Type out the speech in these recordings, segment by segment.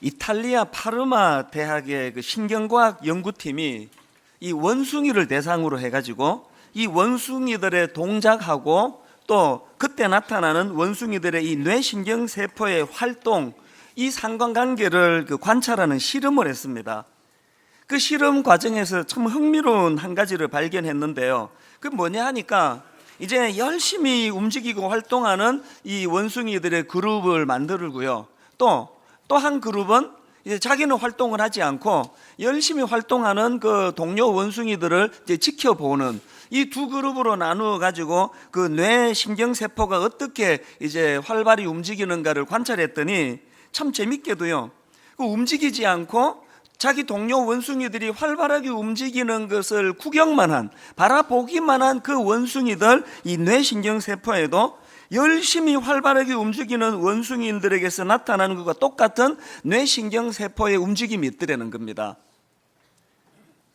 이탈리아 파르마 대학의 그 신경과학 연구팀이 이 원숭이를 대상으로 해가지고 이 원숭이들의 동작하고 또 그때 나타나는 원숭이들의 이 뇌신경 세포의 활동, 이 상관관계를 관찰하는 실험을 했습니다. 그 실험 과정에서 참 흥미로운 한 가지를 발견했는데요. 그 뭐냐 하니까 이제 열심히 움직이고 활동하는 이 원숭이들의 그룹을 만들고요. 또 한 그룹은 이제 자기는 활동을 하지 않고 열심히 활동하는 그 동료 원숭이들을 이제 지켜보는 이 두 그룹으로 나누어 가지고 그 뇌 신경 세포가 어떻게 이제 활발히 움직이는가를 관찰했더니 참 재밌게도요. 그 움직이지 않고 자기 동료 원숭이들이 활발하게 움직이는 것을 구경만 한, 바라보기만 한 그 원숭이들, 이 뇌신경 세포에도 열심히 활발하게 움직이는 원숭이들에게서 나타나는 것과 똑같은 뇌신경 세포의 움직임이 있더라는 겁니다.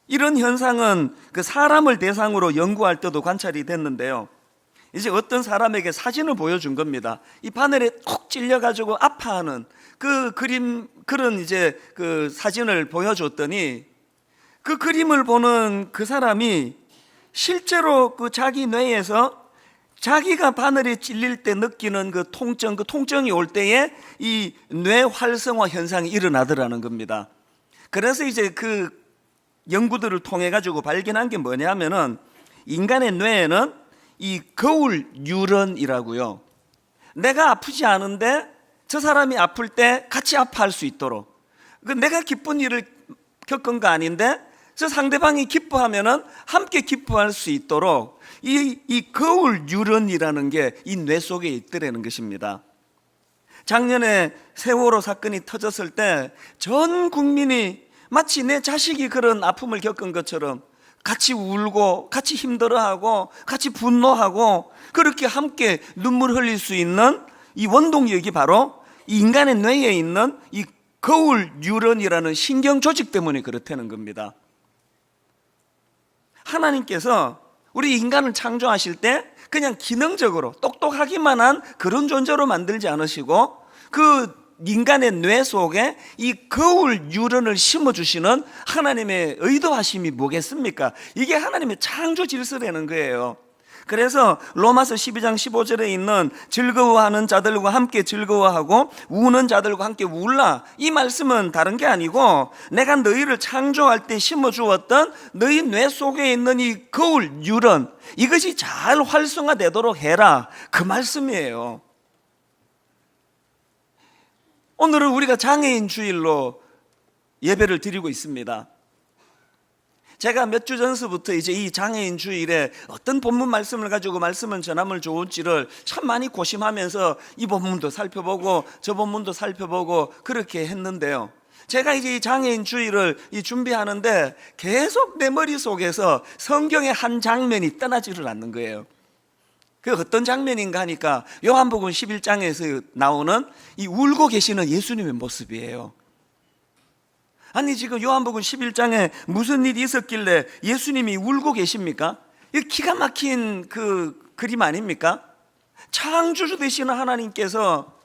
이런 현상은 그 사람을 대상으로 연구할 때도 관찰이 됐는데요. 이제 어떤 사람에게 사진을 보여준 겁니다. 이 바늘에 콕 찔려가지고 아파하는 그 그런 이제 그 사진을 보여줬더니 그 그림을 보는 그 사람이 실제로 그 자기 뇌에서 자기가 바늘에 찔릴 때 느끼는 그 통증이 올 때에 이 뇌 활성화 현상이 일어나더라는 겁니다. 그래서 이제 그 연구들을 통해 가지고 발견한 게 뭐냐면은 인간의 뇌에는 이 거울 뉴런이라고요. 내가 아프지 않은데 저 사람이 아플 때 같이 아파할 수 있도록, 내가 기쁜 일을 겪은 거 아닌데 저 상대방이 기뻐하면은 함께 기뻐할 수 있도록 이 거울 뉴런이라는 게 이 뇌 속에 있더라는 것입니다. 작년에 세월호 사건이 터졌을 때 전 국민이 마치 내 자식이 그런 아픔을 겪은 것처럼 같이 울고 같이 힘들어하고 같이 분노하고 그렇게 함께 눈물 흘릴 수 있는 이 원동력이 바로 이 인간의 뇌에 있는 이 거울 뉴런이라는 신경 조직 때문에 그렇다는 겁니다. 하나님께서 우리 인간을 창조하실 때 그냥 기능적으로 똑똑하기만 한 그런 존재로 만들지 않으시고 그 인간의 뇌 속에 이 거울 뉴런을 심어주시는 하나님의 의도하심이 뭐겠습니까? 이게 하나님의 창조 질서라는 거예요. 그래서 로마서 12장 15절에 있는 즐거워하는 자들과 함께 즐거워하고 우는 자들과 함께 울라, 이 말씀은 다른 게 아니고 내가 너희를 창조할 때 심어주었던 너희 뇌 속에 있는 이 거울 뉴런, 이것이 잘 활성화되도록 해라, 그 말씀이에요. 오늘은 우리가 장애인 주일로 예배를 드리고 있습니다. 제가 몇 주 전서부터 이제 이 장애인 주일에 어떤 본문 말씀을 가지고 말씀을 전하면 좋을지를 참 많이 고심하면서 이 본문도 살펴보고 저 본문도 살펴보고 그렇게 했는데요. 제가 이제 이 장애인 주일을 준비하는데 계속 내 머릿속에서 성경의 한 장면이 떠나지를 않는 거예요. 그 어떤 장면인가 하니까 요한복음 11장에서 나오는 이 울고 계시는 예수님의 모습이에요. 아니 지금 요한복음 11장에 무슨 일이 있었길래 예수님이 울고 계십니까? 이 기가 막힌 그 그림 아닙니까? 창조주 되시는 하나님께서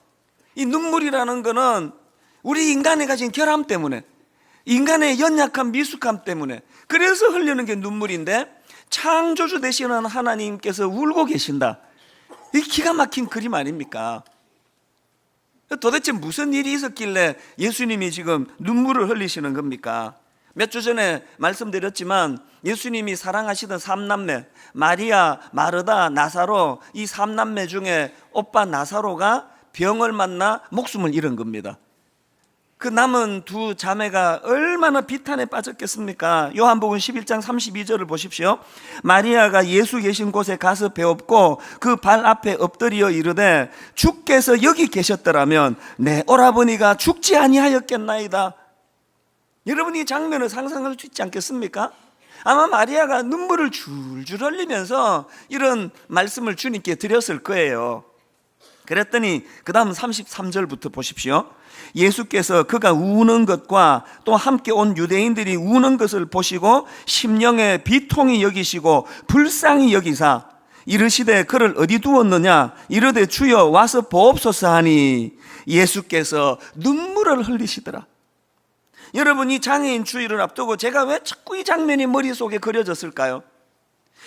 이 눈물이라는 거는 우리 인간이 가진 결함 때문에, 인간의 연약한 미숙함 때문에 그래서 흘리는 게 눈물인데 창조주 되시는 하나님께서 울고 계신다. 이 기가 막힌 그림 아닙니까? 도대체 무슨 일이 있었길래 예수님이 지금 눈물을 흘리시는 겁니까? 몇 주 전에 말씀드렸지만 예수님이 사랑하시던 삼남매 마리아, 마르다, 나사로, 이 삼남매 중에 오빠 나사로가 병을 만나 목숨을 잃은 겁니다. 그 남은 두 자매가 얼마나 비탄에 빠졌겠습니까? 요한복음 11장 32절을 보십시오. 마리아가 예수 계신 곳에 가서 배웠고 그 발 앞에 엎드려 이르되 주께서 여기 계셨더라면 내 오라버니가 죽지 아니하였겠나이다. 여러분 이 장면을 상상할 수 있지 않겠습니까? 아마 마리아가 눈물을 줄줄 흘리면서 이런 말씀을 주님께 드렸을 거예요. 그랬더니 그 다음 33절부터 보십시오. 예수께서 그가 우는 것과 또 함께 온 유대인들이 우는 것을 보시고 심령에 비통히 여기시고 불쌍히 여기사 이르시되 그를 어디 두었느냐 이르되 주여 와서 보옵소서 하니 예수께서 눈물을 흘리시더라. 여러분, 이 장애인 주의를 앞두고 제가 왜 자꾸 이 장면이 머릿속에 그려졌을까요?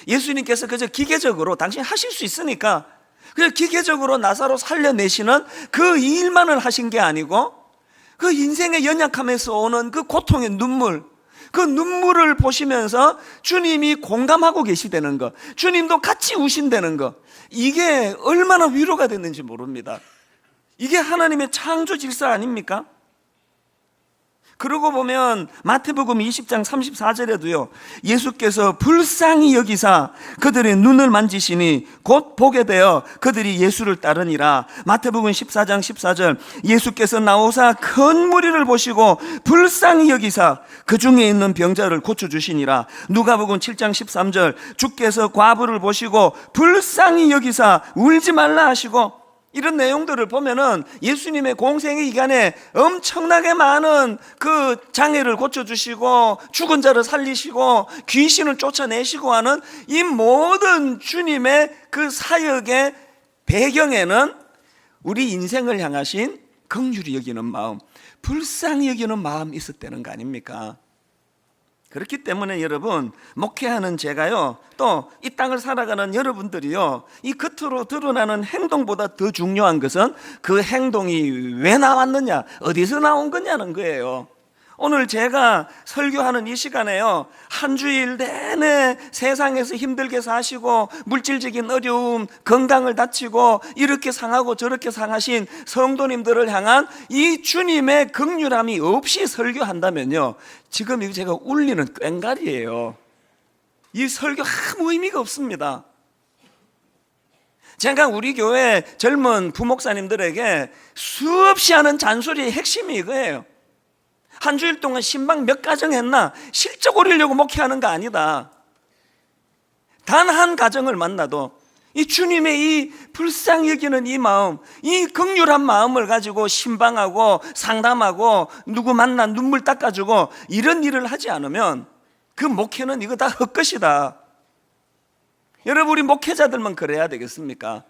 예수님께서 그저 기계적으로 당신 하실 수 있으니까 그냥 기계적으로 나사로 살려내시는 그 일만을 하신 게 아니고 그 인생의 연약함에서 오는 그 고통의 눈물, 그 눈물을 보시면서 주님이 공감하고 계시다는 것, 주님도 같이 우신다는 것, 이게 얼마나 위로가 됐는지 모릅니다. 이게 하나님의 창조 질서 아닙니까? 그러고 보면 마태복음 20장 34절에도요 예수께서 불쌍히 여기사 그들의 눈을 만지시니 곧 보게 되어 그들이 예수를 따르니라. 마태복음 14장 14절 예수께서 나오사 큰 무리를 보시고 불쌍히 여기사 그 중에 있는 병자를 고쳐주시니라. 누가복음 7장 13절 주께서 과부를 보시고 불쌍히 여기사 울지 말라 하시고, 이런 내용들을 보면은 예수님의 공생의 기간에 엄청나게 많은 그 장애를 고쳐주시고 죽은 자를 살리시고 귀신을 쫓아내시고 하는 이 모든 주님의 그 사역의 배경에는 우리 인생을 향하신 긍휼히 여기는 마음, 불쌍히 여기는 마음이 있었다는 거 아닙니까? 그렇기 때문에 여러분, 목회하는 제가요, 또 이 땅을 살아가는 여러분들이요, 이 겉으로 드러나는 행동보다 더 중요한 것은 그 행동이 왜 나왔느냐, 어디서 나온 거냐는 거예요. 오늘 제가 설교하는 이 시간에요, 한 주일 내내 세상에서 힘들게 사시고 물질적인 어려움, 건강을 다치고 이렇게 상하고 저렇게 상하신 성도님들을 향한 이 주님의 긍휼함이 없이 설교한다면요, 지금 이거 제가 울리는 꽹과리예요. 이 설교 아무 의미가 없습니다. 제가 우리 교회 젊은 부목사님들에게 수없이 하는 잔소리의 핵심이 이거예요. 한 주일 동안 신방 몇 가정 했나? 실적 올리려고 목회하는 거 아니다. 단 한 가정을 만나도 이 주님의 이 불쌍히 여기는 이 마음, 이 긍휼한 마음을 가지고 신방하고 상담하고 누구 만나 눈물 닦아주고 이런 일을 하지 않으면 그 목회는 이거 다 헛것이다. 여러분, 우리 목회자들만 그래야 되겠습니까?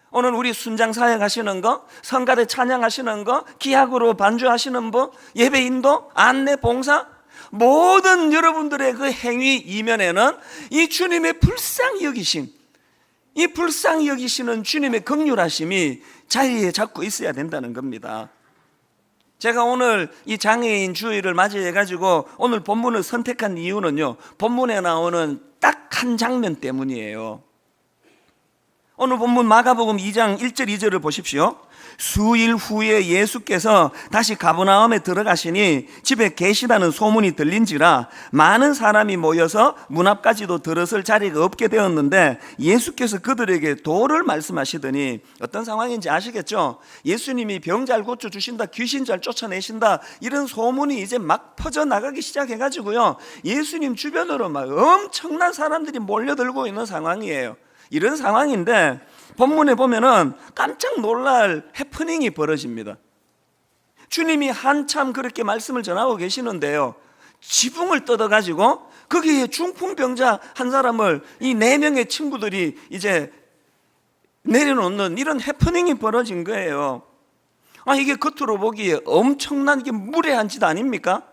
오늘 우리 순장 사역 하시는 거, 성가대 찬양하시는 거, 기약으로 반주하시는 분, 예배 인도, 안내, 봉사, 모든 여러분들의 그 행위 이면에는 이 주님의 불쌍히 여기심, 이 불쌍히 여기시는 주님의 긍휼하심이 자리에 잡고 있어야 된다는 겁니다. 제가 오늘 이 장애인 주의를 맞이해 가지고 오늘 본문을 선택한 이유는요, 본문에 나오는 딱 한 장면 때문이에요. 오늘 본문 마가복음 2장 1절 2절을 보십시오. 수일 후에 예수께서 다시 가버나움에 들어가시니 집에 계시다는 소문이 들린지라 많은 사람이 모여서 문 앞까지도 들어설 자리가 없게 되었는데 예수께서 그들에게 도를 말씀하시더니, 어떤 상황인지 아시겠죠? 예수님이 병 잘 고쳐주신다, 귀신 잘 쫓아내신다, 이런 소문이 이제 막 퍼져나가기 시작해가지고요, 예수님 주변으로 막 엄청난 사람들이 몰려들고 있는 상황이에요. 이런 상황인데 본문에 보면은 깜짝 놀랄 해프닝이 벌어집니다. 주님이 한참 그렇게 말씀을 전하고 계시는데요, 지붕을 뜯어가지고 거기에 중풍병자 한 사람을 이 4명의 친구들이 이제 내려놓는 이런 해프닝이 벌어진 거예요. 이게 겉으로 보기에 엄청난 게 무례한 짓 아닙니까?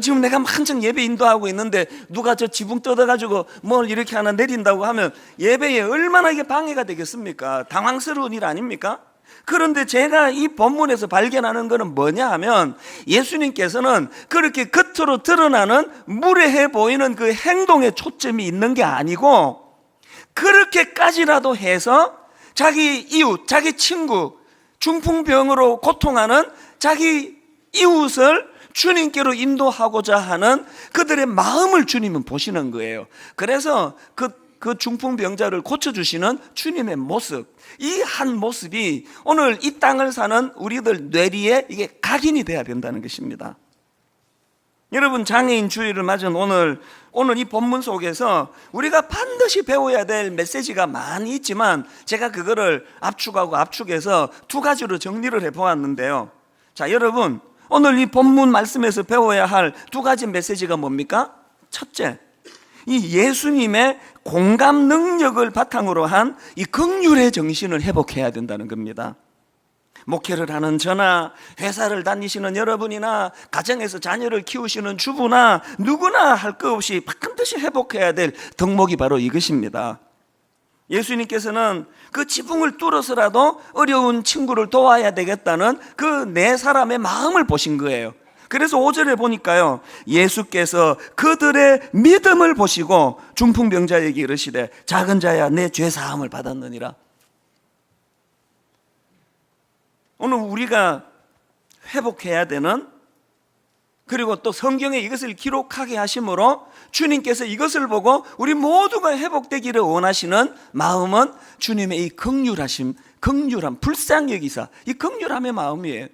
지금 내가 한창 예배 인도하고 있는데 누가 저 지붕 뜯어가지고 뭘 이렇게 하나 내린다고 하면 예배에 얼마나 이게 방해가 되겠습니까? 당황스러운 일 아닙니까? 그런데 제가 이 본문에서 발견하는 것은 뭐냐 하면, 예수님께서는 그렇게 겉으로 드러나는 무례해 보이는 그 행동에 초점이 있는 게 아니고, 그렇게까지라도 해서 자기 이웃, 자기 친구, 중풍병으로 고통하는 자기 이웃을 주님께로 인도하고자 하는 그들의 마음을 주님은 보시는 거예요. 그래서 그 중풍병자를 고쳐주시는 주님의 모습, 이 한 모습이 오늘 이 땅을 사는 우리들 뇌리에 이게 각인이 돼야 된다는 것입니다. 여러분, 장애인 주의를 맞은 오늘 이 본문 속에서 우리가 반드시 배워야 될 메시지가 많이 있지만 제가 그거를 압축해서 2가지로 정리를 해보았는데요. 자, 여러분, 오늘 이 본문 말씀에서 배워야 할 2가지 메시지가 뭡니까? 첫째, 이 예수님의 공감 능력을 바탕으로 한 이 긍휼의 정신을 회복해야 된다는 겁니다. 목회를 하는 저나 회사를 다니시는 여러분이나 가정에서 자녀를 키우시는 주부나 누구나 할 것 없이 반드시 회복해야 될 덕목이 바로 이것입니다. 예수님께서는 그 지붕을 뚫어서라도 어려운 친구를 도와야 되겠다는 그 네 사람의 마음을 보신 거예요. 그래서 5절에 보니까요, 예수께서 그들의 믿음을 보시고 중풍병자에게 이르시되 작은 자야 내 죄 사함을 받았느니라. 오늘 우리가 회복해야 되는, 그리고 또 성경에 이것을 기록하게 하심으로 주님께서 이것을 보고 우리 모두가 회복되기를 원하시는 마음은 주님의 이 긍휼하심, 긍휼함, 불쌍히 여기사, 이 긍휼함의 마음이에요.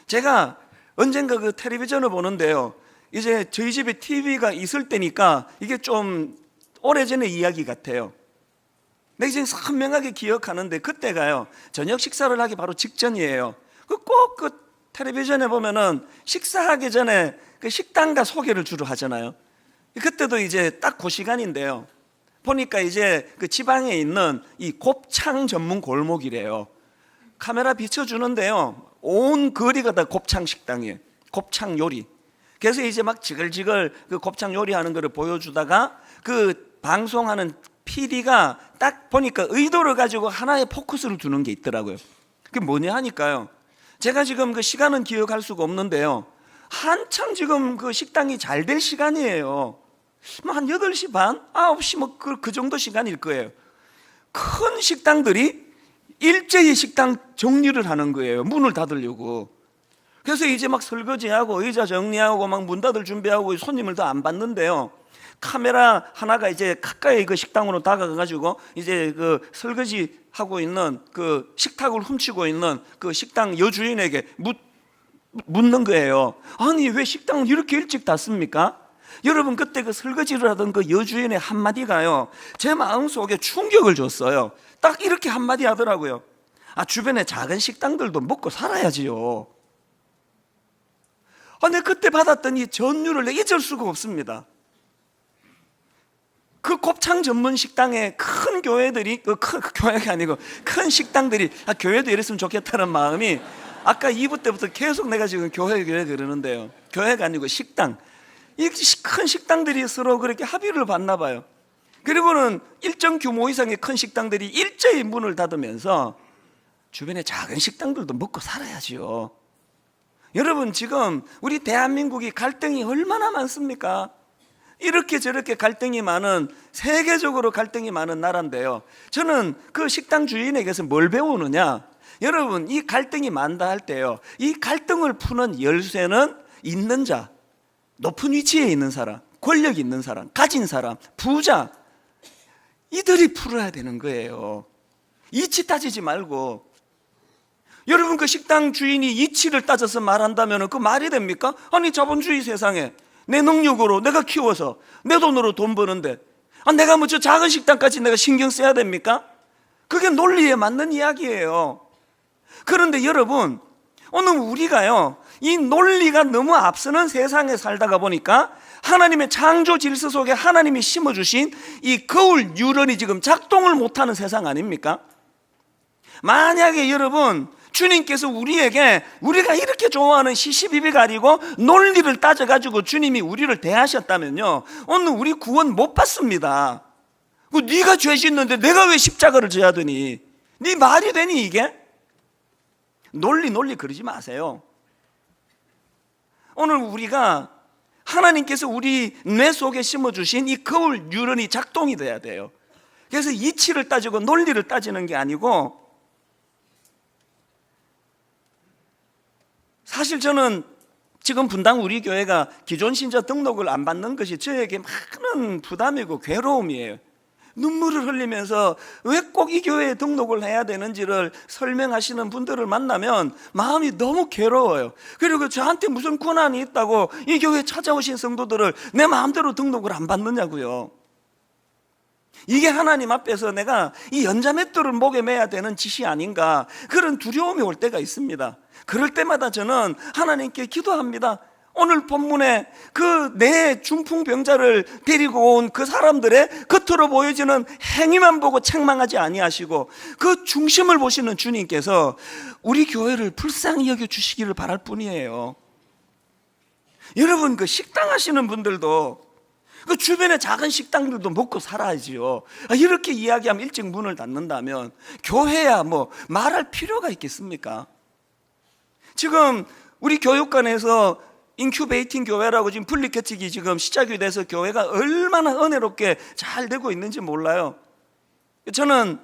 제가 언젠가 그 텔레비전을 보는데요, 이제 저희 집에 TV가 있을 때니까 이게 좀 오래전의 이야기 같아요. 내가 지금 선명하게 기억하는데, 그때가요 저녁 식사를 하기 바로 직전이에요. 꼭 그 텔레비전에 보면은 식사하기 전에 그 식당가 소개를 주로 하잖아요. 그때도 이제 딱 그 시간인데요, 보니까 이제 그 지방에 있는 이 곱창 전문 골목이래요. 카메라 비춰주는데요, 온 거리가 다 곱창 식당이에요. 곱창 요리. 그래서 이제 막 지글지글 그 곱창 요리하는 거를 보여주다가 그 방송하는 PD가 딱 보니까 의도를 가지고 하나의 포커스를 두는 게 있더라고요. 그게 뭐냐 하니까요, 제가 지금 그 시간은 기억할 수가 없는데요, 한참 지금 그 식당이 잘 될 시간이에요. 뭐 한 8시 반, 9시 뭐 그 정도 시간일 거예요. 큰 식당들이 일제히 식당 정리를 하는 거예요. 문을 닫으려고. 그래서 이제 막 설거지하고 의자 정리하고 막 문 닫을 준비하고 손님을 더 안 받는데요, 카메라 하나가 이제 가까이 그 식당으로 다가가가지고 이제 그 설거지 하고 있는 그 식탁을 훔치고 있는 그 식당 여주인에게 묻는 거예요. 아니 왜 식당을 이렇게 일찍 닫습니까? 여러분, 그때 그 설거지를 하던 그 여주인의 한마디가요 제 마음속에 충격을 줬어요. 딱 이렇게 한마디 하더라고요. 아, 주변에 작은 식당들도 먹고 살아야지요. 내가 그때 받았던 이 전율을 내가 잊을 수가 없습니다. 그 곱창 전문 식당에 큰 교회들이, 큰 교회가 아니고 큰 식당들이, 교회도 이랬으면 좋겠다는 마음이 아까 2부 때부터 계속 내가 지금 교회 그러는데요, 교회가 아니고 식당, 이 큰 식당들이 서로 그렇게 합의를 봤나 봐요. 그리고는 일정 규모 이상의 큰 식당들이 일제히 문을 닫으면서 주변에 작은 식당들도 먹고 살아야지요. 여러분, 지금 우리 대한민국이 갈등이 얼마나 많습니까? 이렇게 저렇게 갈등이 많은, 세계적으로 갈등이 많은 나라인데요, 저는 그 식당 주인에게서 뭘 배우느냐, 여러분, 이 갈등이 많다 할 때요, 이 갈등을 푸는 열쇠는 있는 자, 높은 위치에 있는 사람, 권력 있는 사람, 가진 사람, 부자, 이들이 풀어야 되는 거예요. 이치 따지지 말고. 여러분, 그 식당 주인이 이치를 따져서 말한다면 그 말이 됩니까? 아니, 자본주의 세상에 내 능력으로 내가 키워서 내 돈으로 돈 버는데 내가 뭐 저 작은 식당까지 내가 신경 써야 됩니까? 그게 논리에 맞는 이야기예요. 그런데 여러분, 오늘 우리가요 이 논리가 너무 앞서는 세상에 살다가 보니까 하나님의 창조 질서 속에 하나님이 심어주신 이 거울 유런이 지금 작동을 못하는 세상 아닙니까? 만약에 여러분, 주님께서 우리에게 우리가 이렇게 좋아하는 시시비비 가리고 논리를 따져가지고 주님이 우리를 대하셨다면요, 오늘 우리 구원 못 받습니다. 네가 죄 짓는데 내가 왜 십자가를 져야 되니? 네 말이 되니 이게? 논리 그러지 마세요. 오늘 우리가 하나님께서 우리 뇌 속에 심어주신 이 거울 유런이 작동이 돼야 돼요. 그래서 이치를 따지고 논리를 따지는 게 아니고, 사실 저는 지금 분당 우리 교회가 기존 신자 등록을 안 받는 것이 저에게 많은 부담이고 괴로움이에요. 눈물을 흘리면서 왜 꼭 이 교회에 등록을 해야 되는지를 설명하시는 분들을 만나면 마음이 너무 괴로워요. 그리고 저한테 무슨 권한이 있다고 이 교회에 찾아오신 성도들을 내 마음대로 등록을 안 받느냐고요. 이게 하나님 앞에서 내가 이 연자맷돌을 목에 매야 되는 짓이 아닌가, 그런 두려움이 올 때가 있습니다. 그럴 때마다 저는 하나님께 기도합니다. 오늘 본문에 그 내 중풍병자를 데리고 온 그 사람들의 겉으로 보여지는 행위만 보고 책망하지 아니하시고 그 중심을 보시는 주님께서 우리 교회를 불쌍히 여겨 주시기를 바랄 뿐이에요. 여러분, 그 식당 하시는 분들도 그 주변에 작은 식당들도 먹고 살아야지요. 이렇게 이야기하면 일찍 문을 닫는다면 교회야 뭐 말할 필요가 있겠습니까? 지금 우리 교육관에서 인큐베이팅 교회라고 지금 분리개척이 지금 시작이 돼서 교회가 얼마나 은혜롭게 잘 되고 있는지 몰라요. 저는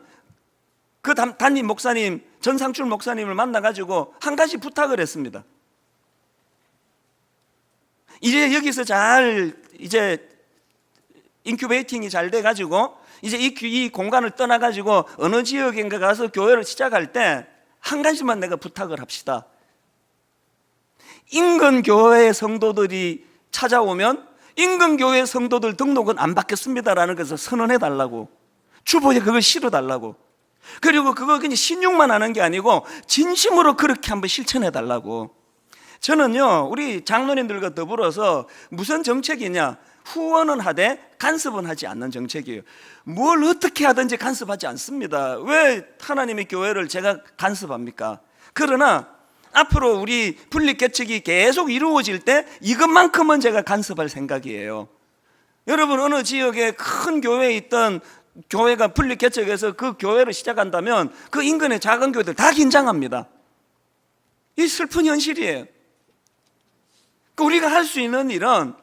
그 담임 목사님, 전상출 목사님을 만나가지고 한 가지 부탁을 했습니다. 이제 여기서 이제 인큐베이팅이 잘 돼가지고 이제 이 공간을 떠나가지고 어느 지역인가 가서 교회를 시작할 때 한 가지만 내가 부탁을 합시다. 인근 교회 성도들이 찾아오면 인근 교회 성도들 등록은 안 받겠습니다라는 것을 선언해 달라고, 주보에 그걸 실어 달라고. 그리고 그거 그냥 신용만 하는 게 아니고 진심으로 그렇게 한번 실천해 달라고. 저는요, 우리 장로님들과 더불어서 무슨 정책이냐, 후원은 하되 간섭은 하지 않는 정책이에요. 뭘 어떻게 하든지 간섭하지 않습니다. 왜 하나님의 교회를 제가 간섭합니까? 그러나 앞으로 우리 분립개척이 계속 이루어질 때 이것만큼은 제가 간섭할 생각이에요. 여러분, 어느 지역에 큰 교회에 있던 교회가 분립개척해서 그 교회를 시작한다면 그 인근의 작은 교회들 다 긴장합니다. 이 슬픈 현실이에요. 우리가 할 수 있는 일은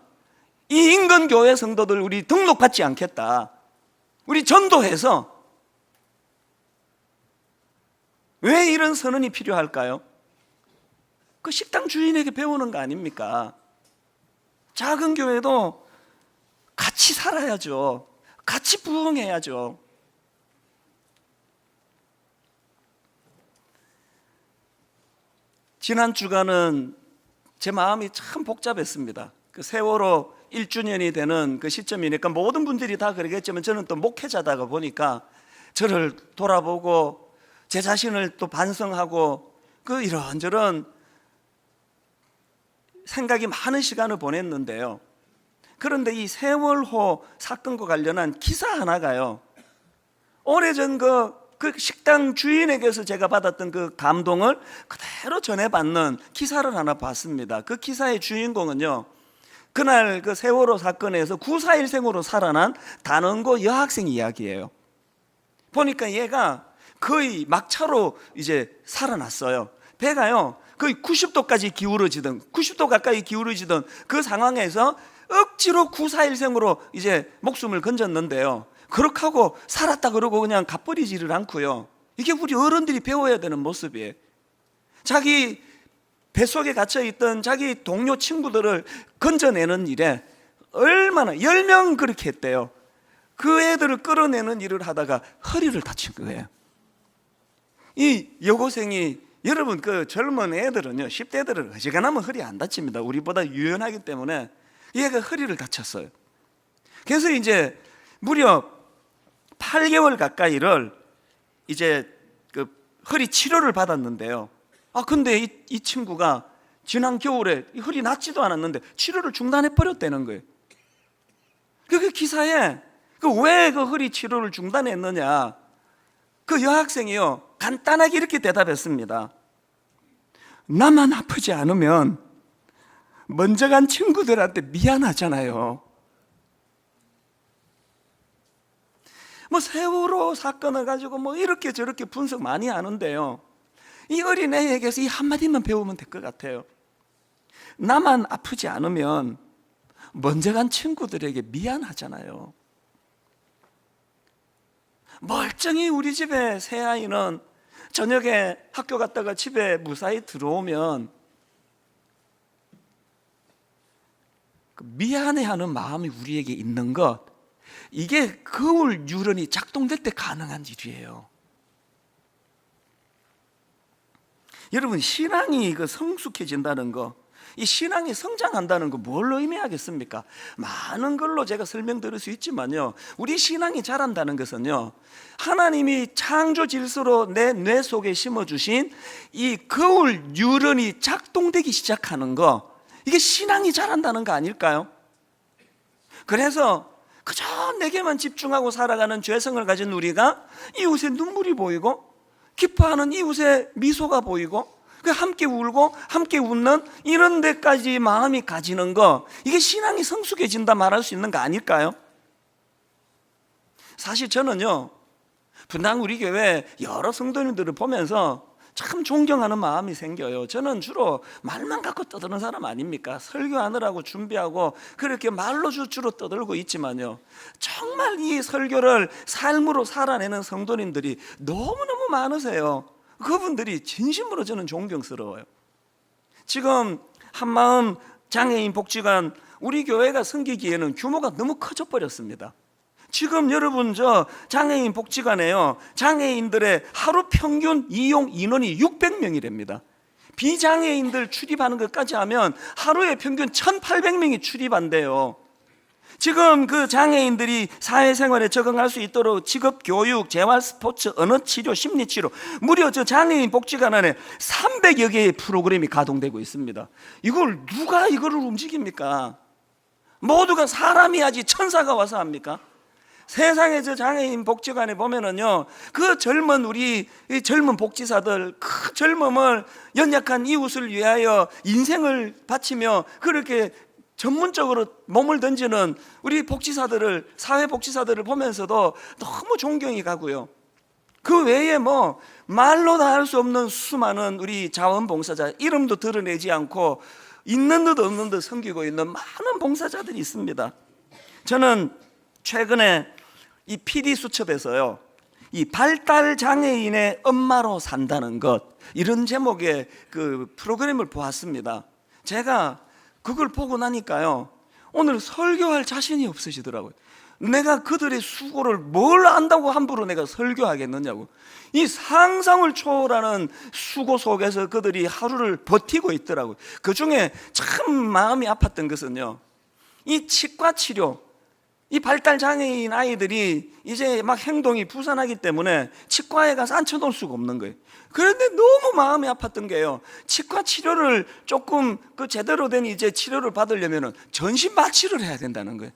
이 인근 교회 성도들 우리 등록받지 않겠다, 우리 전도해서. 왜 이런 선언이 필요할까요? 그 식당 주인에게 배우는 거 아닙니까? 작은 교회도 같이 살아야죠. 같이 부흥해야죠. 지난 주간은 제 마음이 참 복잡했습니다. 그 세월호 1주년이 되는 그 시점이니까 모든 분들이 다 그러겠지만 저는 또 목회자다가 보니까 저를 돌아보고 제 자신을 또 반성하고 그 이런저런 생각이 많은 시간을 보냈는데요. 그런데 이 세월호 사건과 관련한 기사 하나가요, 오래전 그 식당 주인에게서 제가 받았던 그 감동을 그대로 전해받는 기사를 하나 봤습니다. 그 기사의 주인공은요, 그날 그 세월호 사건에서 94일생으로 살아난 단원고 여학생 이야기예요. 보니까 얘가 거의 막차로 이제 살아났어요. 배가요 거의 90도까지 기울어지던, 90도 가까이 기울어지던 그 상황에서 억지로 94일생으로 이제 목숨을 건졌는데요, 그렇게 하고 살았다 그러고 그냥 갚버리지를 않고요. 이게 우리 어른들이 배워야 되는 모습이에요. 자기 뱃속에 갇혀있던 자기 동료 친구들을 건져내는 일에 얼마나 10명 그렇게 했대요. 그 애들을 끌어내는 일을 하다가 허리를 다친 거예요. 이 여고생이, 여러분 그 젊은 애들은요, 10대들은 어지간하면 허리 안 다칩니다. 우리보다 유연하기 때문에. 얘가 허리를 다쳤어요. 그래서 이제 무려 8개월 가까이를 이제 그 허리 치료를 받았는데요. 근데 이 친구가 지난 겨울에 허리 낫지도 않았는데 치료를 중단해 버렸다는 거예요. 그 기사에 왜 그 허리 치료를 중단했느냐, 그 여학생이요 간단하게 이렇게 대답했습니다. 나만 아프지 않으면 먼저 간 친구들한테 미안하잖아요. 뭐 세월호 사건을 가지고 뭐 이렇게 저렇게 분석 많이 하는데요, 이 어린애에게서 이 한마디만 배우면 될 것 같아요. 나만 아프지 않으면 먼저 간 친구들에게 미안하잖아요. 멀쩡히 우리 집에 새아이는 저녁에 학교 갔다가 집에 무사히 들어오면 미안해하는 마음이 우리에게 있는 것, 이게 거울 뉴런이 작동될 때 가능한 일이에요. 여러분, 신앙이 성숙해진다는 거, 이 신앙이 성장한다는 거 뭘 의미하겠습니까? 많은 걸로 제가 설명드릴 수 있지만요, 우리 신앙이 자란다는 것은요, 하나님이 창조 질서로 내 뇌 속에 심어주신 이 거울 뉴런이 작동되기 시작하는 거, 이게 신앙이 자란다는 거 아닐까요? 그래서 그저 내게만 집중하고 살아가는 죄성을 가진 우리가 이웃의 눈물이 보이고 기뻐하는 이웃의 미소가 보이고 함께 울고 함께 웃는 이런 데까지 마음이 가지는 거, 이게 신앙이 성숙해진다 말할 수 있는 거 아닐까요? 사실 저는요, 분당 우리 교회 여러 성도님들을 보면서 참 존경하는 마음이 생겨요. 저는 주로 말만 갖고 떠드는 사람 아닙니까? 설교하느라고 준비하고 그렇게 말로 주로 떠들고 있지만요, 정말 이 설교를 삶으로 살아내는 성도님들이 너무너무 많으세요. 그분들이 진심으로 저는 존경스러워요. 지금 한마음 장애인 복지관 우리 교회가 생기기에는 규모가 너무 커져 버렸습니다. 지금 여러분 저 장애인 복지관에요, 장애인들의 하루 평균 이용 인원이 600명이랍니다. 비장애인들 출입하는 것까지 하면 하루에 평균 1800명이 출입한대요. 지금 그 장애인들이 사회생활에 적응할 수 있도록 직업교육, 재활 스포츠, 언어치료, 심리치료, 무려 저 장애인 복지관 안에 300여 개의 프로그램이 가동되고 있습니다. 이걸 누가 이거를 움직입니까? 모두가 사람이 하지 천사가 와서 합니까? 세상에 저 장애인 복지관에 보면은요, 그 젊은 우리 젊은 복지사들 그 젊음을 연약한 이웃을 위하여 인생을 바치며 그렇게 전문적으로 몸을 던지는 우리 복지사들을, 사회 복지사들을 보면서도 너무 존경이 가고요. 그 외에 뭐 말로 다 할 수 없는 수많은 우리 자원봉사자, 이름도 드러내지 않고 있는 듯 없는 듯 섬기고 있는 많은 봉사자들이 있습니다. 저는 최근에 이 PD 수첩에서요, 이 발달 장애인의 엄마로 산다는 것, 이런 제목의 그 프로그램을 보았습니다. 제가 그걸 보고 나니까요, 오늘 설교할 자신이 없으시더라고요. 내가 그들의 수고를 뭘 안다고 함부로 내가 설교하겠느냐고. 이 상상을 초월하는 수고 속에서 그들이 하루를 버티고 있더라고요. 그 중에 참 마음이 아팠던 것은요, 이 치과 치료, 이 발달 장애인 아이들이 이제 막 행동이 부산하기 때문에 치과에 가서 앉혀놓을 수가 없는 거예요. 그런데 너무 마음이 아팠던 게요, 치과 치료를 조금 그 제대로 된 이제 치료를 받으려면은 전신 마취를 해야 된다는 거예요.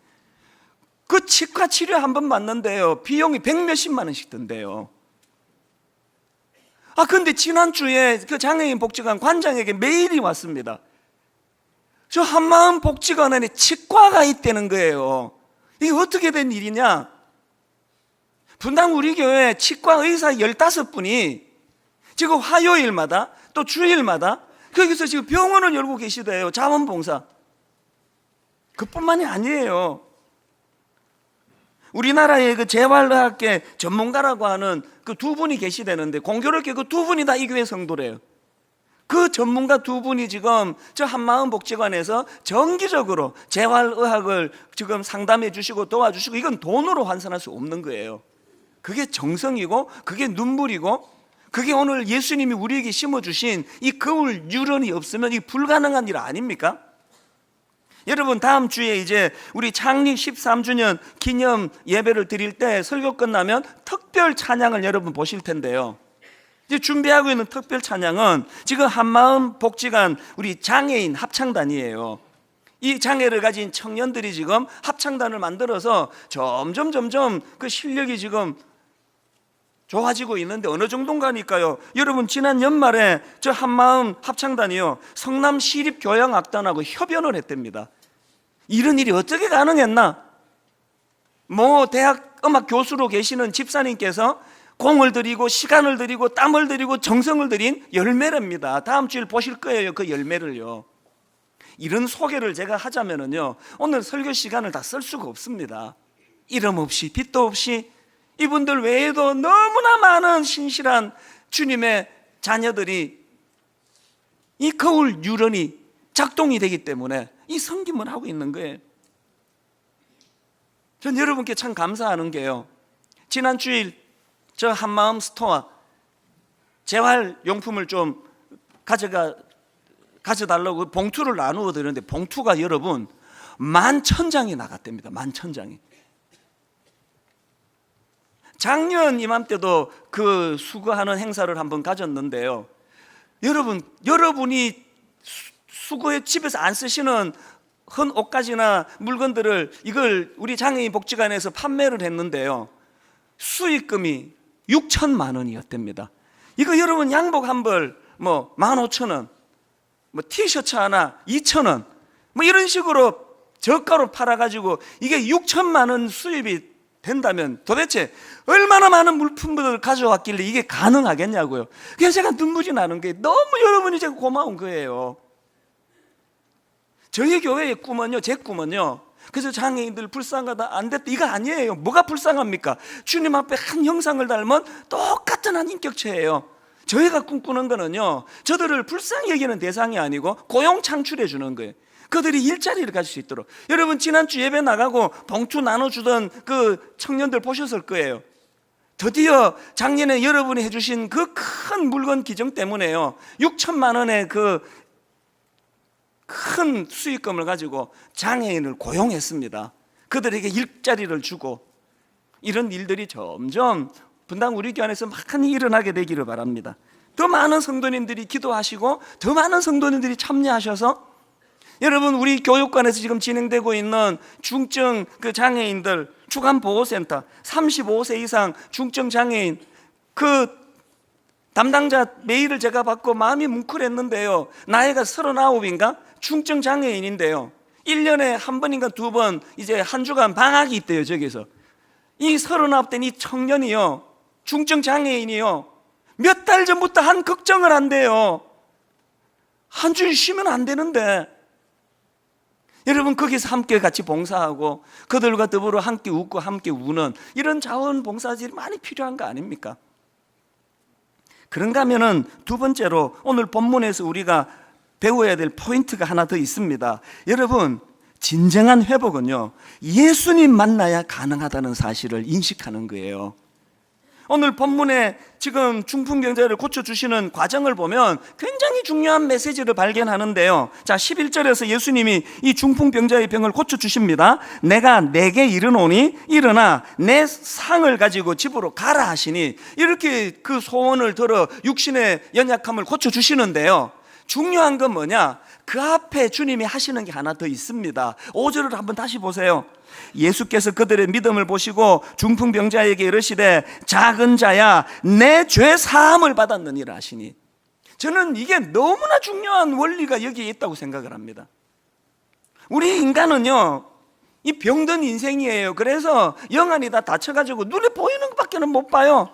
그 치과 치료 한 번 받는데요, 비용이 100몇십만 원씩 든대요. 근데 지난주에 그 장애인 복지관 관장에게 메일이 왔습니다. 저 한마음 복지관 안에 치과가 있다는 거예요. 이게 어떻게 된 일이냐? 분당 우리 교회 치과 의사 15분이 지금 화요일마다 또 주일마다 거기서 지금 병원을 열고 계시대요. 자원봉사. 그뿐만이 아니에요. 우리나라의 그 재활의학계 전문가라고 하는 그 두 분이 계시다는데, 공교롭게 그 두 분이 다 이 교회 성도래요. 그 전문가 두 분이 지금 저 한마음 복지관에서 정기적으로 재활의학을 지금 상담해 주시고 도와주시고, 이건 돈으로 환산할 수 없는 거예요. 그게 정성이고 그게 눈물이고, 그게 오늘 예수님이 우리에게 심어주신 이 거울 유런이 없으면 이 불가능한 일 아닙니까? 여러분, 다음 주에 이제 우리 창립 13주년 기념 예배를 드릴 때 설교 끝나면 특별 찬양을 여러분 보실 텐데요, 이제 준비하고 있는 특별 찬양은 지금 한마음 복지관 우리 장애인 합창단이에요. 이 장애를 가진 청년들이 지금 합창단을 만들어서 점점 그 실력이 지금 좋아지고 있는데, 어느 정도인가니까요, 여러분 지난 연말에 저 한마음 합창단이요, 성남 시립교향악단하고 협연을 했답니다. 이런 일이 어떻게 가능했나? 뭐 대학 음악 교수로 계시는 집사님께서 공을 들이고 시간을 들이고 땀을 들이고 정성을 들인 열매랍니다. 다음 주일 보실 거예요, 그 열매를요. 이런 소개를 제가 하자면은요, 오늘 설교 시간을 다 쓸 수가 없습니다. 이름 없이 빛도 없이 이분들 외에도 너무나 많은 신실한 주님의 자녀들이 이 거울 유런이 작동이 되기 때문에 이 섬김을 하고 있는 거예요. 전 여러분께 참 감사하는 게요, 지난 주일 저 한마음 스토어 재활용품을 좀 가져달라고 봉투를 나누어 드렸는데, 봉투가 여러분 11,000장이 나갔답니다. 11,000장이. 작년 이맘때도 그 수거하는 행사를 한번 가졌는데요, 여러분이 수거해 집에서 안 쓰시는 헌 옷가지나 물건들을 이걸 우리 장애인 복지관에서 판매를 했는데요, 수익금이 6천만 원이었답니다. 이거 여러분 양복 한 벌 뭐 15,000원, 뭐 티셔츠 하나 2,000원, 뭐 이런 식으로 저가로 팔아가지고 이게 6천만 원 수입이 된다면 도대체 얼마나 많은 물품들을 가져왔길래 이게 가능하겠냐고요. 그래서 제가 눈물이 나는 게 너무 여러분이 제가 고마운 거예요. 저희 교회의 꿈은요, 제 꿈은요, 그래서 장애인들 불쌍하다 안 됐다 이거 아니에요. 뭐가 불쌍합니까? 주님 앞에 한 형상을 닮은 똑같은 한 인격체예요. 저희가 꿈꾸는 거는요, 저들을 불쌍히 여기는 대상이 아니고 고용 창출해 주는 거예요. 그들이 일자리를 가질 수 있도록. 여러분 지난주 예배 나가고 봉투 나눠주던 그 청년들 보셨을 거예요. 드디어 작년에 여러분이 해주신 그 큰 물건 기증 때문에요, 6천만 원의 그 큰 수익금을 가지고 장애인을 고용했습니다. 그들에게 일자리를 주고, 이런 일들이 점점 분당 우리 교회 안에서 많이 일어나게 되기를 바랍니다. 더 많은 성도님들이 기도하시고 더 많은 성도님들이 참여하셔서 여러분 우리 교육관에서 지금 진행되고 있는 중증 그 장애인들 주간보호센터 35세 이상 중증 장애인 그 담당자 메일을 제가 받고 마음이 뭉클했는데요, 나이가 39인가 중증 장애인인데요, 1년에 한 번인가 두 번 이제 한 주간 방학이 있대요. 저기서 이 39된 이 청년이요, 중증 장애인이요, 몇 달 전부터 한 걱정을 한대요. 한 주일 쉬면 안 되는데. 여러분 거기서 함께 같이 봉사하고 그들과 더불어 함께 웃고 함께 우는 이런 자원봉사들이 많이 필요한 거 아닙니까? 그런가 하면은 두 번째로 오늘 본문에서 우리가 배워야 될 포인트가 하나 더 있습니다. 여러분 진정한 회복은요, 예수님 만나야 가능하다는 사실을 인식하는 거예요. 오늘 본문에 지금 중풍병자를 고쳐주시는 과정을 보면 굉장히 중요한 메시지를 발견하는데요, 자 11절에서 예수님이 이 중풍병자의 병을 고쳐주십니다. 내가 내게 이르노니 일어나 내 상을 가지고 집으로 가라 하시니, 이렇게 그 소원을 들어 육신의 연약함을 고쳐주시는데요, 중요한 건 뭐냐, 그 앞에 주님이 하시는 게 하나 더 있습니다. 5절을 한번 다시 보세요. 예수께서 그들의 믿음을 보시고 중풍병자에게 이르시되 작은 자야 내 죄 사함을 받았느니라 하시니, 저는 이게 너무나 중요한 원리가 여기에 있다고 생각을 합니다. 우리 인간은요 이 병든 인생이에요. 그래서 영안이 다 다쳐가지고 눈에 보이는 것밖에 못 봐요.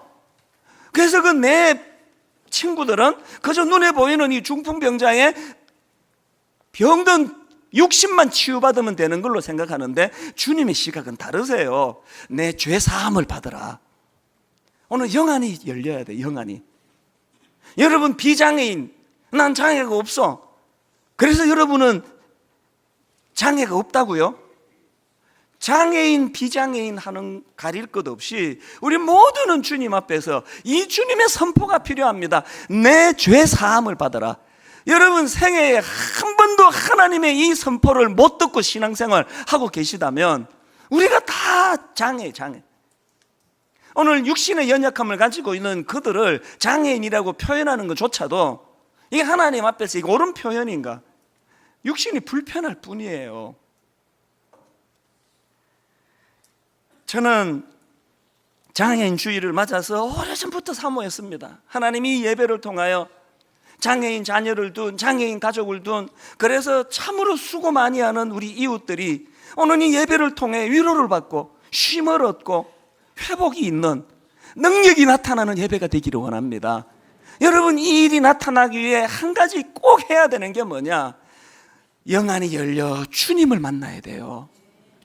그래서 그 내 친구들은 그저 눈에 보이는 이 중풍병자의 병든 육신만 치유받으면 되는 걸로 생각하는데 주님의 시각은 다르세요. 내 죄 사함을 받으라. 오늘 영안이 열려야 돼. 영안이. 여러분 비장애인, 난 장애가 없어. 그래서 여러분은 장애가 없다고요? 장애인 비장애인 하는 가릴 것 없이 우리 모두는 주님 앞에서 이 주님의 선포가 필요합니다. 내 죄 사함을 받으라. 여러분 생애에 한 번도 하나님의 이 선포를 못 듣고 신앙생활 하고 계시다면 우리가 다 장애. 오늘 육신의 연약함을 가지고 있는 그들을 장애인이라고 표현하는 것조차도 이게 하나님 앞에서 이게 옳은 표현인가? 육신이 불편할 뿐이에요. 저는 장애인 주일을 맞아서 오래전부터 사모했습니다. 하나님이 예배를 통하여 장애인 자녀를 둔, 장애인 가족을 둔, 그래서 참으로 수고 많이 하는 우리 이웃들이 오늘 이 예배를 통해 위로를 받고 쉼을 얻고 회복이 있는 능력이 나타나는 예배가 되기를 원합니다. 여러분 이 일이 나타나기 위해 한 가지 꼭 해야 되는 게 뭐냐? 영안이 열려 주님을 만나야 돼요.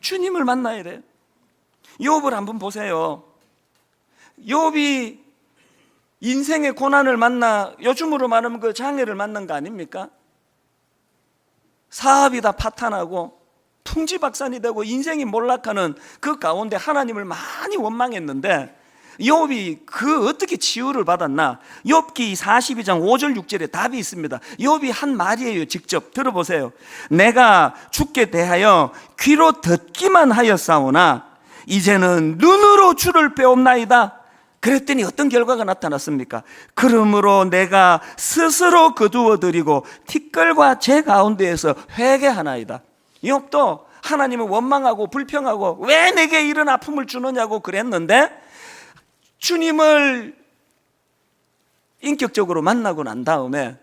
주님을 만나야 돼요. 욥을 한번 보세요. 욥이 인생의 고난을 만나, 요즘으로 말하면 그 장애를 만난 거 아닙니까? 사업이 다 파탄하고 풍지박산이 되고 인생이 몰락하는 그 가운데 하나님을 많이 원망했는데 욥이 그 어떻게 치유를 받았나? 욥기 42장 5절 6절에 답이 있습니다. 욥이 한 말이에요. 직접 들어보세요. 내가 주께 대하여 귀로 듣기만 하였사오나 이제는 눈으로 주를 배옵나이다. 그랬더니 어떤 결과가 나타났습니까? 그러므로 내가 스스로 거두어드리고 티끌과 제 가운데에서 회개하나이다. 욥도 하나님을 원망하고 불평하고 왜 내게 이런 아픔을 주느냐고 그랬는데, 주님을 인격적으로 만나고 난 다음에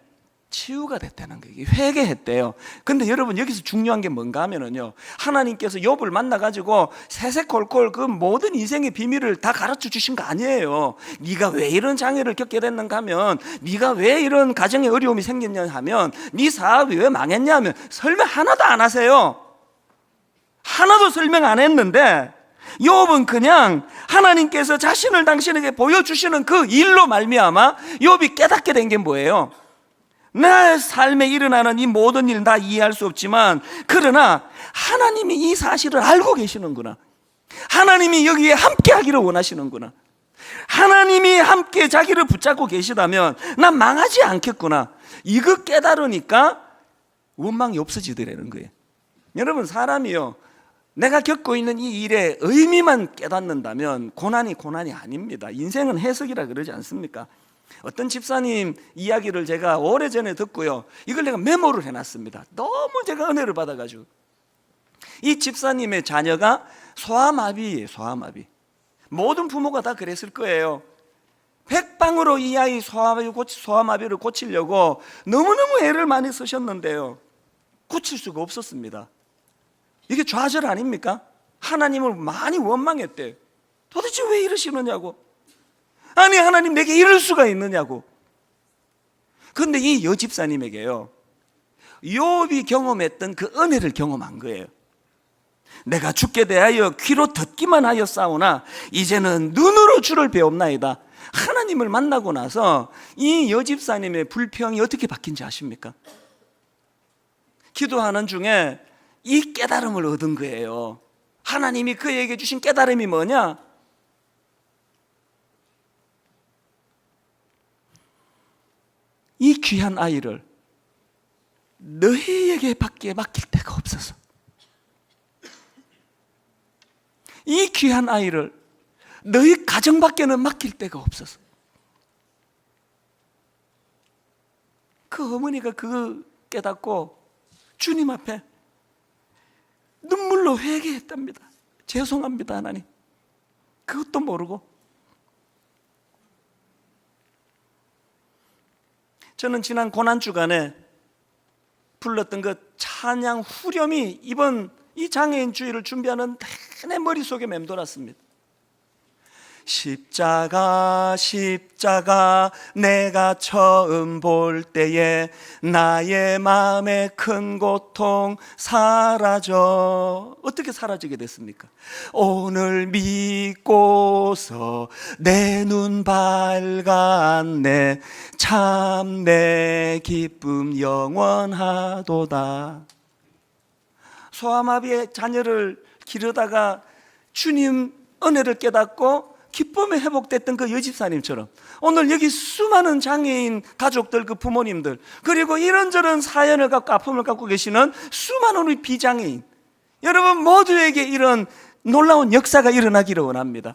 치유가 됐다는 거예요. 회개했대요. 근데 여러분, 여기서 중요한 게 뭔가 하면은요, 하나님께서 욥을 만나가지고 세세콜콜 그 모든 인생의 비밀을 다 가르쳐 주신 거 아니에요. 네가 왜 이런 장애를 겪게 됐는가 하면, 네가 왜 이런 가정에 어려움이 생겼냐 하면, 네 사업이 왜 망했냐 하면 설명 하나도 안 하세요. 하나도 설명 안 했는데 욥은 그냥 하나님께서 자신을 당신에게 보여주시는 그 일로 말미암아 욥이 깨닫게 된 게 뭐예요? 내 삶에 일어나는 이 모든 일 다 이해할 수 없지만, 그러나 하나님이 이 사실을 알고 계시는구나. 하나님이 여기에 함께 하기를 원하시는구나. 하나님이 함께 자기를 붙잡고 계시다면 난 망하지 않겠구나. 이거 깨달으니까 원망이 없어지더라는 거예요. 여러분, 사람이요, 내가 겪고 있는 이 일의 의미만 깨닫는다면 고난이 아닙니다. 인생은 해석이라 그러지 않습니까? 어떤 집사님 이야기를 제가 오래전에 듣고요, 이걸 내가 메모를 해놨습니다. 너무 제가 은혜를 받아가지고. 이 집사님의 자녀가 소아마비예요. 소아마비. 모든 부모가 다 그랬을 거예요. 백방으로 이 아이 소아마비를 고치려고 너무너무 애를 많이 쓰셨는데요, 고칠 수가 없었습니다. 이게 좌절 아닙니까? 하나님을 많이 원망했대요. 도대체 왜 이러시느냐고. 아니, 하나님 내게 이럴 수가 있느냐고. 그런데 이 여집사님에게요, 욥이 경험했던 그 은혜를 경험한 거예요. 내가 죽게 대하여 귀로 듣기만 하였사오나 이제는 눈으로 주를 배옵나이다. 하나님을 만나고 나서 이 여집사님의 불평이 어떻게 바뀐지 아십니까? 기도하는 중에 이 깨달음을 얻은 거예요. 하나님이 그에게 주신 깨달음이 뭐냐? 이 귀한 아이를 너희에게 밖에 맡길 데가 없어서, 이 귀한 아이를 너희 가정밖에는 맡길 데가 없어서, 그 어머니가 그거 깨닫고 주님 앞에 눈물로 회개했답니다. 죄송합니다, 하나님. 그것도 모르고. 저는 지난 고난주간에 불렀던 그 찬양 후렴이 이번 이 장애인 주일을 준비하는 내내 머릿속에 맴돌았습니다. 십자가 십자가 내가 처음 볼 때에 나의 마음의 큰 고통 사라져. 어떻게 사라지게 됐습니까? 오늘 믿고서 내 눈 밝았네. 참 내 기쁨 영원하도다. 소아마비의 자녀를 기르다가 주님 은혜를 깨닫고 기쁨이 회복됐던 그 여집사님처럼 오늘 여기 수많은 장애인 가족들, 그 부모님들, 그리고 이런저런 사연을 갖고 아픔을 갖고 계시는 수많은 우리 비장애인 여러분 모두에게 이런 놀라운 역사가 일어나기를 원합니다.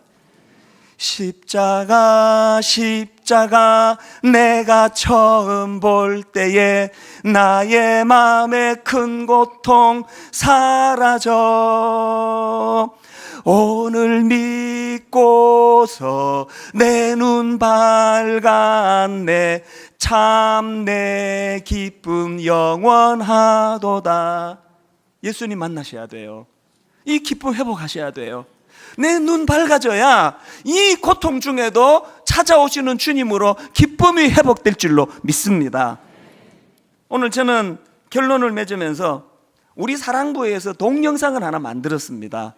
십자가 십자가 내가 처음 볼 때에 나의 마음의 큰 고통 사라져. 오늘 믿고서 내 눈 밝았네. 참 내 기쁨 영원하도다. 예수님 만나셔야 돼요. 이 기쁨 회복하셔야 돼요. 내 눈 밝아져야 이 고통 중에도 찾아오시는 주님으로 기쁨이 회복될 줄로 믿습니다. 오늘 저는 결론을 맺으면서 우리 사랑부에서 동영상을 하나 만들었습니다.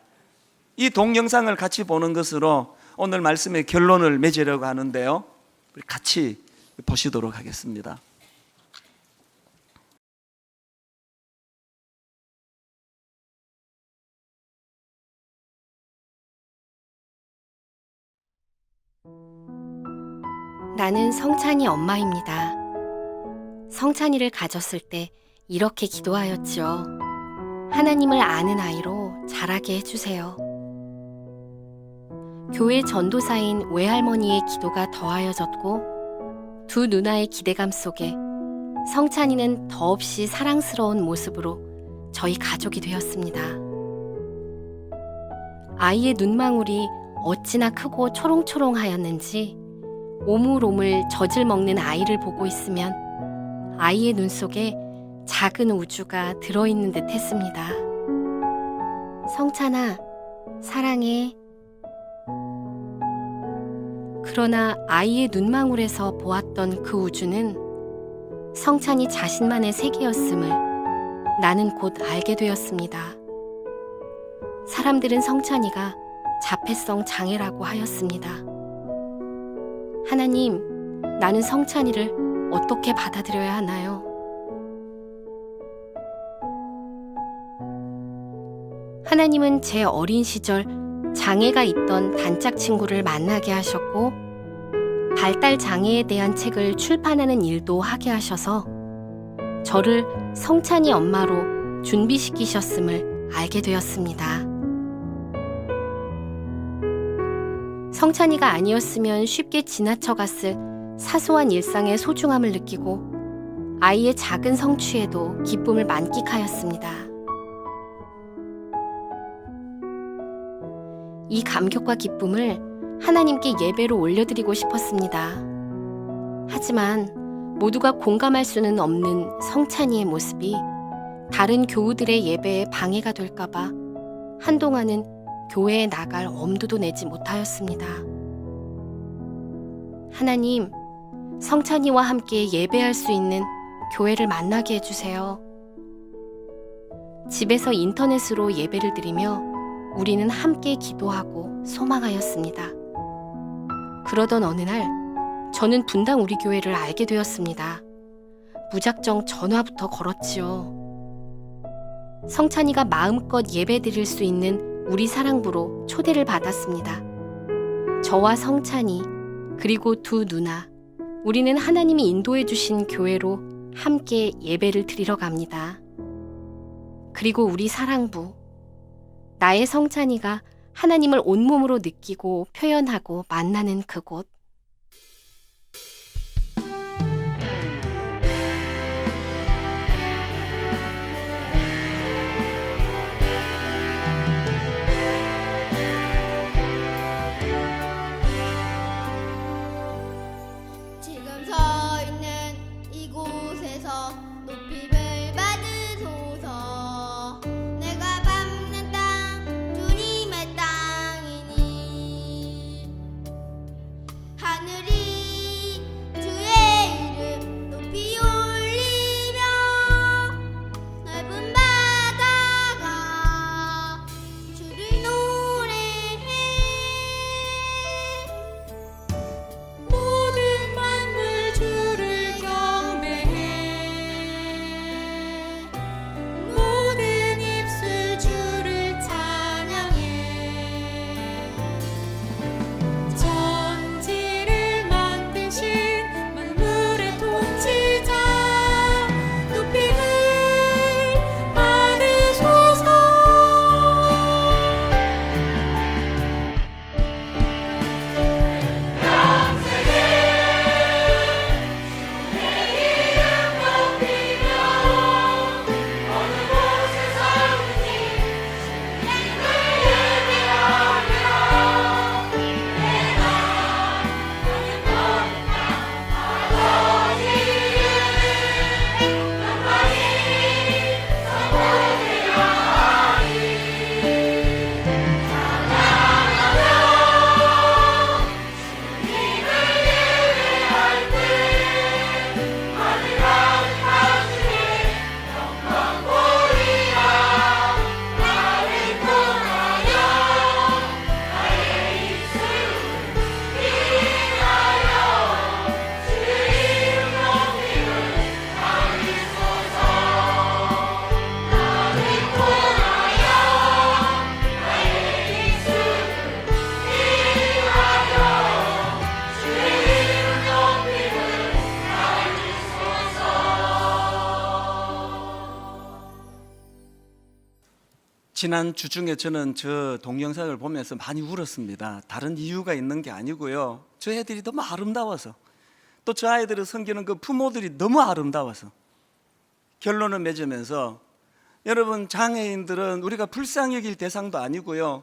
이 동영상을 같이 보는 것으로 오늘 말씀의 결론을 맺으려고 하는데요, 같이 보시도록 하겠습니다. 나는 성찬이 엄마입니다. 성찬이를 가졌을 때 이렇게 기도하였지요. 하나님을 아는 아이로 자라게 해주세요. 교회 전도사인 외할머니의 기도가 더하여졌고 두 누나의 기대감 속에 성찬이는 더없이 사랑스러운 모습으로 저희 가족이 되었습니다. 아이의 눈망울이 어찌나 크고 초롱초롱하였는지 오물오물 젖을 먹는 아이를 보고 있으면 아이의 눈 속에 작은 우주가 들어있는 듯 했습니다. 성찬아, 사랑해. 그러나 아이의 눈망울에서 보았던 그 우주는 성찬이 자신만의 세계였음을 나는 곧 알게 되었습니다. 사람들은 성찬이가 자폐성 장애라고 하였습니다. 하나님, 나는 성찬이를 어떻게 받아들여야 하나요? 하나님은 제 어린 시절 장애가 있던 단짝 친구를 만나게 하셨고 발달 장애에 대한 책을 출판하는 일도 하게 하셔서 저를 성찬이 엄마로 준비시키셨음을 알게 되었습니다. 성찬이가 아니었으면 쉽게 지나쳐갔을 사소한 일상의 소중함을 느끼고 아이의 작은 성취에도 기쁨을 만끽하였습니다. 이 감격과 기쁨을 하나님께 예배로 올려드리고 싶었습니다. 하지만 모두가 공감할 수는 없는 성찬이의 모습이 다른 교우들의 예배에 방해가 될까봐 한동안은 교회에 나갈 엄두도 내지 못하였습니다. 하나님, 성찬이와 함께 예배할 수 있는 교회를 만나게 해주세요. 집에서 인터넷으로 예배를 드리며 우리는 함께 기도하고 소망하였습니다. 그러던 어느 날 저는 분당 우리 교회를 알게 되었습니다. 무작정 전화부터 걸었지요. 성찬이가 마음껏 예배 드릴 수 있는 우리 사랑부로 초대를 받았습니다. 저와 성찬이 그리고 두 누나, 우리는 하나님이 인도해 주신 교회로 함께 예배를 드리러 갑니다. 그리고 우리 사랑부, 나의 성찬이가 하나님을 온몸으로 느끼고 표현하고 만나는 그곳. 지금 서 있는 이곳에서 높임을 받으소서. 내가 밟는 땅 주님의 땅이니 하늘이 주의 이름 높이 올리며 넓은 바다가 주를 노래해. 모든 만물 주를 경배해. 지난 주 중에 저는 저 동영상을 보면서 많이 울었습니다. 다른 이유가 있는 게 아니고요, 저 애들이 너무 아름다워서, 또 저 아이들을 섬기는 그 부모들이 너무 아름다워서. 결론을 맺으면서, 여러분, 장애인들은 우리가 불쌍히 여길 대상도 아니고요,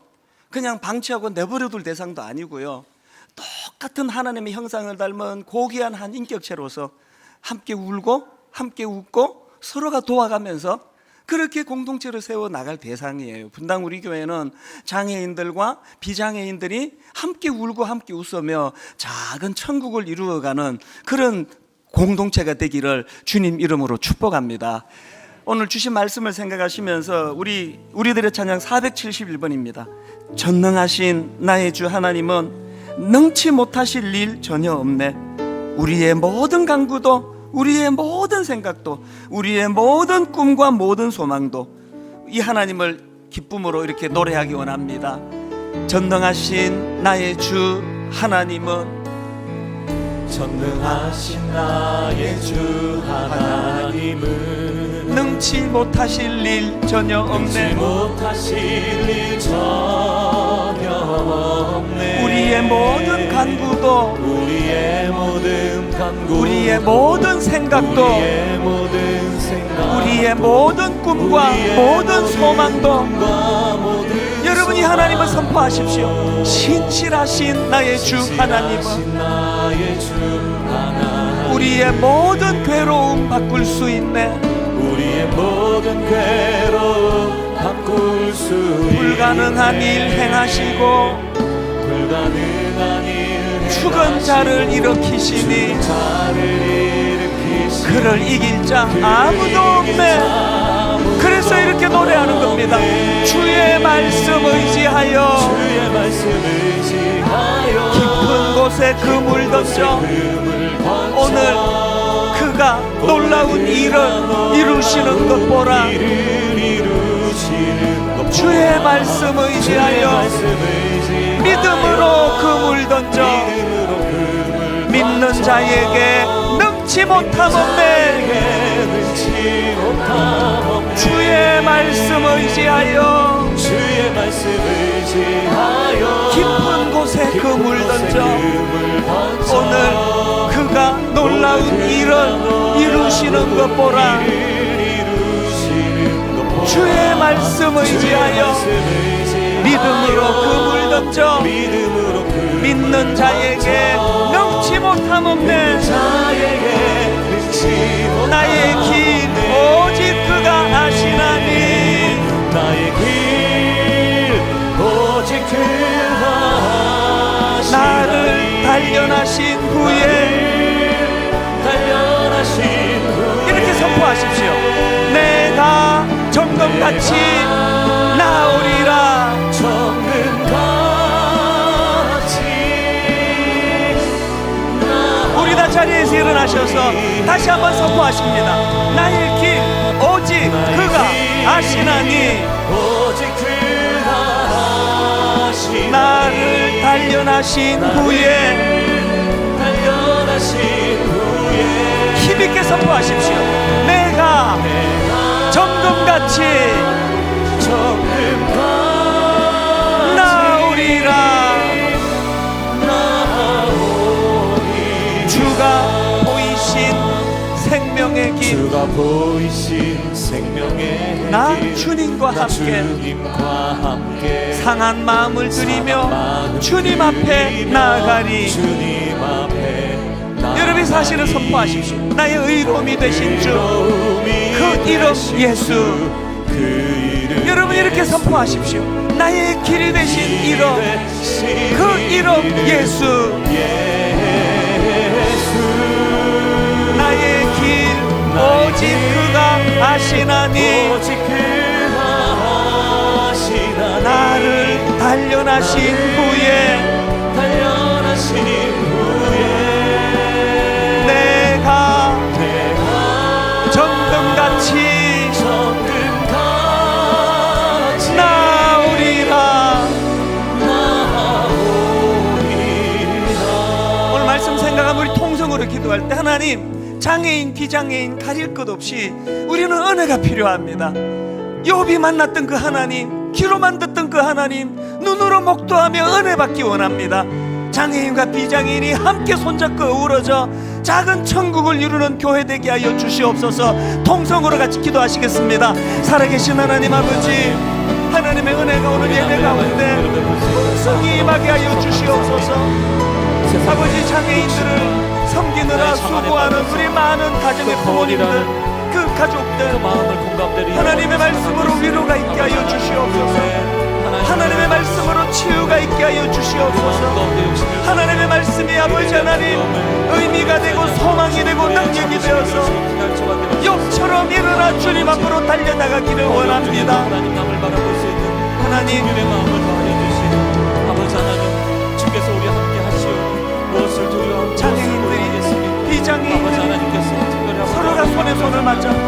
그냥 방치하고 내버려둘 대상도 아니고요, 똑같은 하나님의 형상을 닮은 고귀한 한 인격체로서 함께 울고 함께 웃고 서로가 도와가면서 그렇게 공동체를 세워 나갈 대상이에요. 분당 우리 교회는 장애인들과 비장애인들이 함께 울고 함께 웃으며 작은 천국을 이루어가는 그런 공동체가 되기를 주님 이름으로 축복합니다. 오늘 주신 말씀을 생각하시면서 우리들의 찬양 471번입니다. 전능하신 나의 주 하나님은 능치 못하실 일 전혀 없네. 우리의 모든 간구도, 우리의 모든 생각도, 우리의 모든 꿈과 모든 소망도 이 하나님을 기쁨으로 이렇게 노래하기 원합니다. 전능하신 나의 주 하나님은, 전능하신 나의 주 하나님은 능치 못하실 일 전혀 능치 없네. 못하실 일 전혀 없네. 우리의 모든 간구도, 우리의 모든 간구, 우리의 모든 생각도, 우리의 모든 생각, 우리의 모든 꿈과 우리의 모든 소망도, 꿈과 모든 여러분이 소망, 하나님을 선포하십시오. 신실하신 나의 주 하나님은 신실하신 나의 주 하나님, 우리의 모든 괴로움 바꿀 수 있네. 우리의 모든 괴로움 바꿀 수 불가능한 일 행하시고 불가능한 일 죽은 자를 일으키시니 자를 일으키시니 그를 이길 자 아무도 없네. 그래서 이렇게 노래하는 겁니다. 주의 말씀 의지하여 주의 말씀 의지하여 깊은 곳에 그물 던져 오늘 그가 놀라운 일을 이루시는 것 보라. 주의 말씀 의지하여 믿음으로 그물 던져 믿는 자에게 능치 못함 없네. 주의 말씀 의지하여 주의 말씀 의지하여 깊은 곳에 그물 던져 오늘 그가 놀라운 일을 이루시는 것 보라. 주의 말씀 의지하여 믿음으로 그물 던져 믿는 자에게 능치 못함 없네. 나의 길 오직 그가 아시나니 나의 길 오직 그가 아시나니 나를 단련하신 후에 이렇게 선포하십시오. 내가 정금같이 나오리라. 정금같이 우리 다 자리에서 일어나셔서 다시 한번 선포하십니다. 나의 길 오직 그가 아시나니 오직 그가 아시나니 나를 단련하신 후에 힘있게 선포하십시오. 내가 정금같이 나오리라. 주가 보이신 생명의 길, 주가 보이신 생명의 나 길, 주님과 나 함께 주님과 함께 상한 마음을 들이며 주님 앞에 나아가리. 주님 앞에 여러분이 사실을 선포하십시오. 나의 의로움이 되신 주, 그 이름 예수. 그 이름 여러분 이렇게 선포하십시오. 나의 길이 되신 이름, 그 이름 예수. 나의 길 오직 그가 아시나니 오직 그가 아시나니 나를 단련하신 후에 내가 정금같이 나오리라. 오늘 말씀 생각하면 우리 통성으로 기도할 때 하나님, 장애인 비장애인 가릴 것 없이 우리는 은혜가 필요합니다. 욥이 만났던 그 하나님, 귀로만 듣던 그 하나님 눈으로 목도하며 은혜 받기 원합니다. 장애인과 비장애인이 함께 손잡고 어우러져 작은 천국을 이루는 교회 되게 하여 주시옵소서. 통성으로 같이 기도하시겠습니다. 살아계신 하나님 아버지, 하나님의 은혜가 오늘 예배 가운데 풍성히 임하게 하여 주시옵소서. 아버지, 장애인들을 섬기느라 수고하는 우리 많은 가정의 부모님들, 그 가족들, 하나님의 말씀으로 위로가 있게 하여 주시옵소서. 하나님의 말씀으로 치유가 있게 하여 주시옵소서. 하나님의 말씀이 아버지 하나님 의미가 되고 소망이 되고 능력이 되어서 욕처럼 일어나 주님 앞으로 달려나가기를 원합니다. 하나님, 아버지 하나님, 주께서 우리 함께 하시오. 무엇을 두려워하고 장애인들이, 비장애인들이 서로가 손에 손을 맞잡고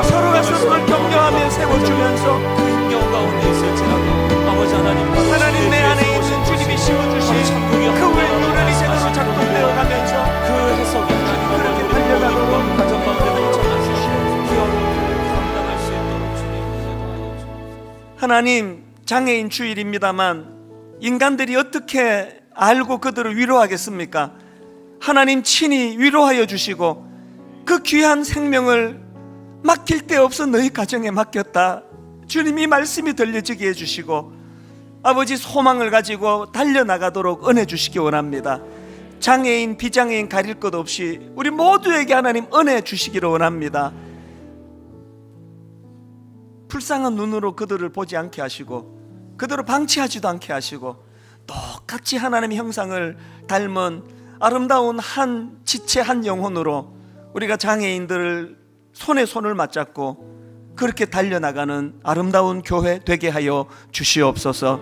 서로가 스스로를 격려하며 세워주면서 힘겨운 가운데 있을지라도 아버지 하나님, 내 안에 있는 주님이 심어주신 그 왼손이 제대로 작동되어 가면서 그 해석이 그렇게 달려가도록 가정 가운데 넘쳐나시고 기업을 감당할 수 있도록 주님 인도하여 주옵소서. 하나님, 장애인 주일입니다만 인간들이 어떻게 알고 그들을 위로하겠습니까? 하나님 친히 위로하여 주시고 그 귀한 생명을 맡길 데 없어 너희 가정에 맡겼다. 주님이 말씀이 들려지게 해주시고 아버지, 소망을 가지고 달려나가도록 은혜 주시기 원합니다. 장애인, 비장애인 가릴 것 없이 우리 모두에게 하나님 은혜 주시기를 원합니다. 불쌍한 눈으로 그들을 보지 않게 하시고 그들을 방치하지도 않게 하시고 똑같이 하나님의 형상을 닮은 아름다운 한 지체 한 영혼으로 우리가 장애인들을 손에 손을 맞잡고 그렇게 달려나가는 아름다운 교회 되게 하여 주시옵소서.